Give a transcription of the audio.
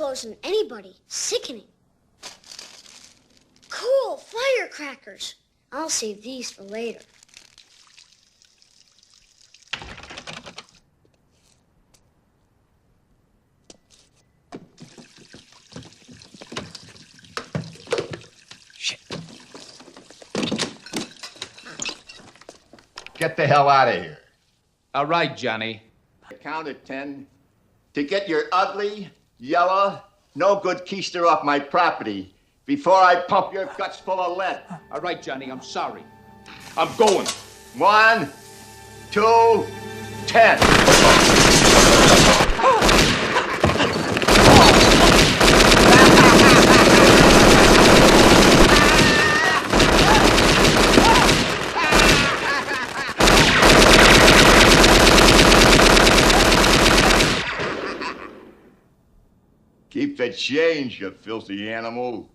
clothes than anybody. Sickening. Cool, firecrackers. I'll save these for later. Shit. Get the hell out of here. All right, Johnny. I count at 10 to get your ugly, yellow, no good keister off my property before I pump your guts full of lead. All right, Johnny, I'm sorry. I'm going. 1, 2, 10. Keep the change, you filthy animal.